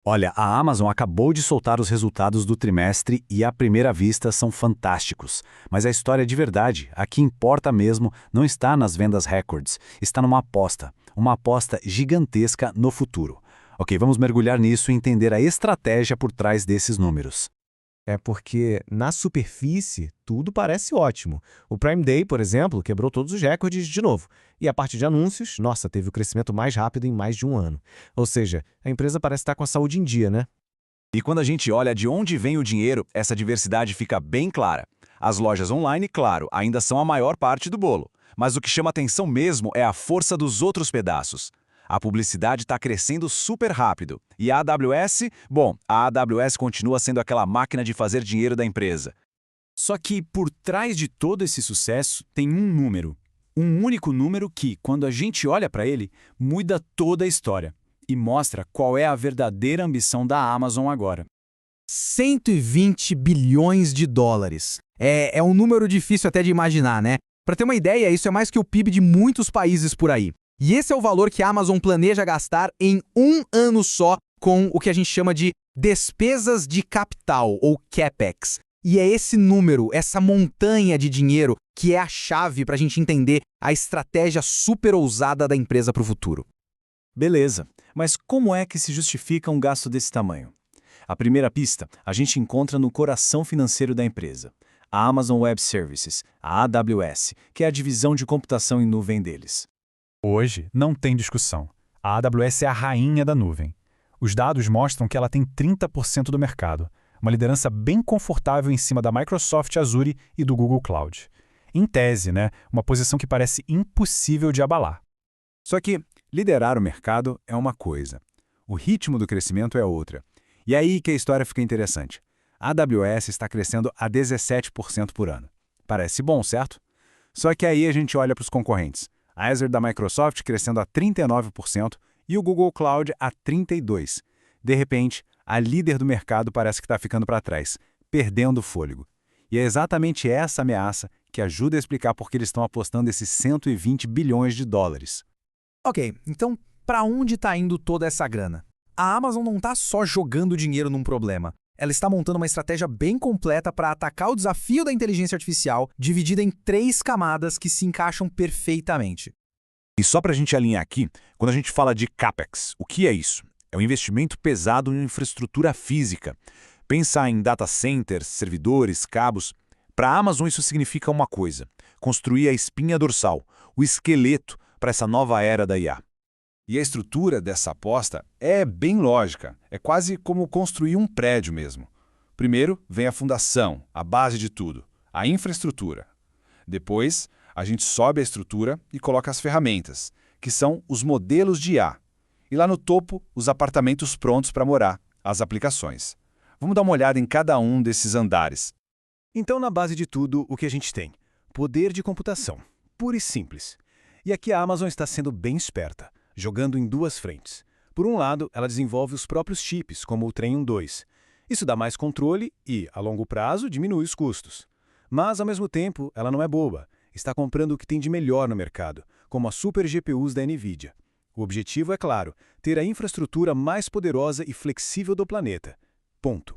Olha, a Amazon acabou de soltar os resultados do trimestre e, à primeira vista, são fantásticos. Mas a história de verdade, a que importa mesmo, não está nas vendas recordes, está numa aposta. Uma aposta gigantesca no futuro. Ok, vamos mergulhar nisso e entender a estratégia por trás desses números. É porque, na superfície, tudo parece ótimo. O Prime Day, por exemplo, quebrou todos os recordes de novo. E a parte de anúncios, nossa, teve o crescimento mais rápido em mais de um ano. Ou seja, a empresa parece estar com a saúde em dia, né? E quando a gente olha de onde vem o dinheiro, essa diversidade fica bem clara. As lojas online, claro, ainda são a maior parte do bolo. Mas o que chama atenção mesmo é a força dos outros pedaços. A publicidade está crescendo super rápido. E a AWS? Bom, a AWS continua sendo aquela máquina de fazer dinheiro da empresa. Só que por trás de todo esse sucesso tem um número. Um único número que, quando a gente olha para ele, muda toda a história e mostra qual é a verdadeira ambição da Amazon agora. 120 bilhões de dólares. É um número difícil até de imaginar, né? Para ter uma ideia, isso é mais que o PIB de muitos países por aí. E esse é o valor que a Amazon planeja gastar em um ano só com o que a gente chama de despesas de capital, ou CapEx. E é esse número, essa montanha de dinheiro, que é a chave para a gente entender a estratégia super ousada da empresa para o futuro. Beleza, mas como é que se justifica um gasto desse tamanho? A primeira pista a gente encontra no coração financeiro da empresa, a Amazon Web Services, a AWS, que é a divisão de computação em nuvem deles. Hoje, não tem discussão. A AWS é a rainha da nuvem. Os dados mostram que ela tem 30% do mercado, uma liderança bem confortável em cima da Microsoft Azure e do Google Cloud. Em tese, né, uma posição que parece impossível de abalar. Só que liderar o mercado é uma coisa, o ritmo do crescimento é outra. E é aí que a história fica interessante. A AWS está crescendo a 17% por ano. Parece bom, certo? Só que aí a gente olha para os concorrentes. A Azure da Microsoft crescendo a 39% e o Google Cloud a 32%. De repente, a líder do mercado parece que está ficando para trás, perdendo o fôlego. E é exatamente essa ameaça que ajuda a explicar por que eles estão apostando esses 120 bilhões de dólares. Ok, então para onde está indo toda essa grana? A Amazon não está só jogando dinheiro num problema. Ela está montando uma estratégia bem completa para atacar o desafio da inteligência artificial, dividida em 3 camadas que se encaixam perfeitamente. E só para a gente alinhar aqui, quando a gente fala de CapEx, o que é isso? É um investimento pesado em infraestrutura física. Pensar em data centers, servidores, cabos. Para a Amazon isso significa uma coisa, construir a espinha dorsal, o esqueleto para essa nova era da IA. E a estrutura dessa aposta é bem lógica, é quase como construir um prédio mesmo. Primeiro vem a fundação, a base de tudo, a infraestrutura. Depois, a gente sobe a estrutura e coloca as ferramentas, que são os modelos de IA. E lá no topo, os apartamentos prontos para morar, as aplicações. Vamos dar uma olhada em cada um desses andares. Então, na base de tudo, o que a gente tem? Poder de computação, puro e simples. E aqui a Amazon está sendo bem esperta, jogando em 2 frentes. Por um lado, ela desenvolve os próprios chips, como o Trainium 2. Isso dá mais controle e, a longo prazo, diminui os custos. Mas, ao mesmo tempo, ela não é boba. Está comprando o que tem de melhor no mercado, como as super GPUs da NVIDIA. O objetivo é claro, ter a infraestrutura mais poderosa e flexível do planeta. Ponto.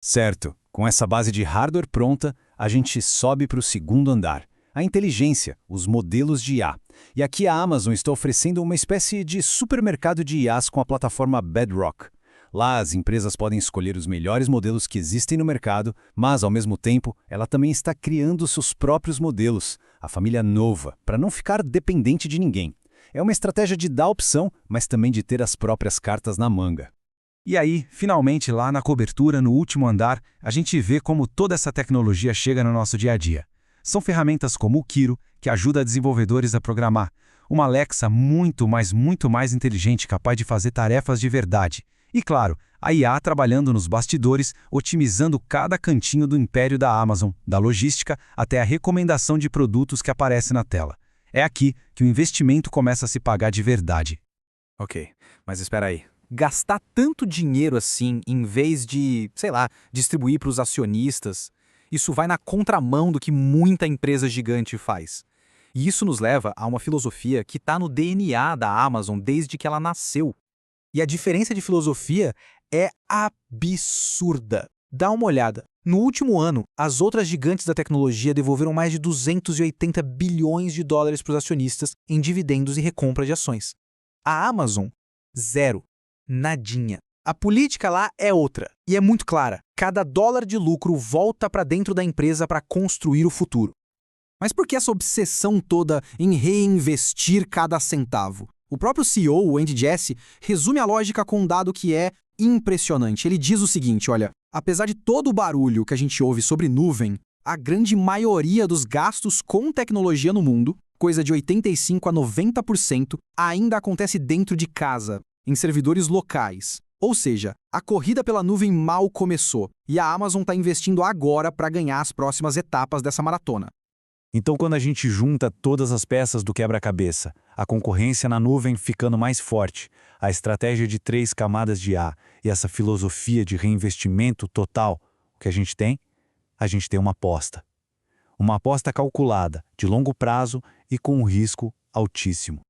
Certo, com essa base de hardware pronta, a gente sobe para o segundo andar. A inteligência, os modelos de IA. E aqui a Amazon está oferecendo uma espécie de supermercado de IAs com a plataforma Bedrock. Lá as empresas podem escolher os melhores modelos que existem no mercado, mas ao mesmo tempo ela também está criando seus próprios modelos, a família nova, para não ficar dependente de ninguém. É uma estratégia de dar opção, mas também de ter as próprias cartas na manga. E aí, finalmente lá na cobertura, no último andar, a gente vê como toda essa tecnologia chega no nosso dia a dia. São ferramentas como o Kiro, que ajuda desenvolvedores a programar, uma Alexa muito mais inteligente, capaz de fazer tarefas de verdade. E claro, a IA trabalhando nos bastidores, otimizando cada cantinho do império da Amazon, da logística até a recomendação de produtos que aparece na tela. É aqui que o investimento começa a se pagar de verdade. Ok, mas espera aí. Gastar tanto dinheiro assim, em vez de, sei lá, distribuir para os acionistas, isso vai na contramão do que muita empresa gigante faz. E isso nos leva a uma filosofia que está no DNA da Amazon desde que ela nasceu. E a diferença de filosofia é absurda. Dá uma olhada. No último ano, as outras gigantes da tecnologia devolveram mais de 280 bilhões de dólares para os acionistas em dividendos e recompra de ações. A Amazon, zero. Nadinha. A política lá é outra, e é muito clara. Cada dólar de lucro volta para dentro da empresa para construir o futuro. Mas por que essa obsessão toda em reinvestir cada centavo? O próprio CEO, o Andy Jassy, resume a lógica com um dado que é impressionante. Ele diz o seguinte, olha, apesar de todo o barulho que a gente ouve sobre nuvem, a grande maioria dos gastos com tecnologia no mundo, coisa de 85% a 90%, ainda acontece dentro de casa, em servidores locais. Ou seja, a corrida pela nuvem mal começou, e a Amazon está investindo agora para ganhar as próximas etapas dessa maratona. Então, quando a gente junta todas as peças do quebra-cabeça, a concorrência na nuvem ficando mais forte, a estratégia de 3 camadas de IA e essa filosofia de reinvestimento total, o que a gente tem? A gente tem uma aposta. Uma aposta calculada, de longo prazo e com um risco altíssimo.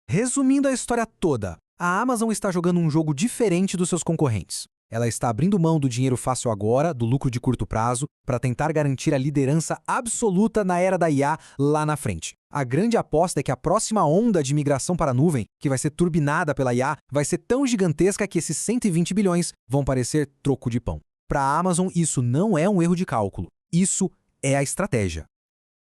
Resumindo a história toda, a Amazon está jogando um jogo diferente dos seus concorrentes. Ela está abrindo mão do dinheiro fácil agora, do lucro de curto prazo, para tentar garantir a liderança absoluta na era da IA lá na frente. A grande aposta é que a próxima onda de migração para a nuvem, que vai ser turbinada pela IA, vai ser tão gigantesca que esses 120 bilhões vão parecer troco de pão. Para a Amazon, isso não é um erro de cálculo. Isso é a estratégia.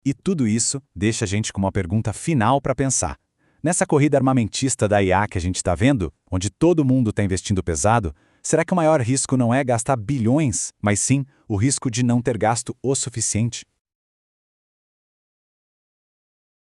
E tudo isso deixa a gente com uma pergunta final para pensar. Nessa corrida armamentista da IA que a gente está vendo, onde todo mundo está investindo pesado, será que o maior risco não é gastar bilhões, mas sim o risco de não ter gasto o suficiente?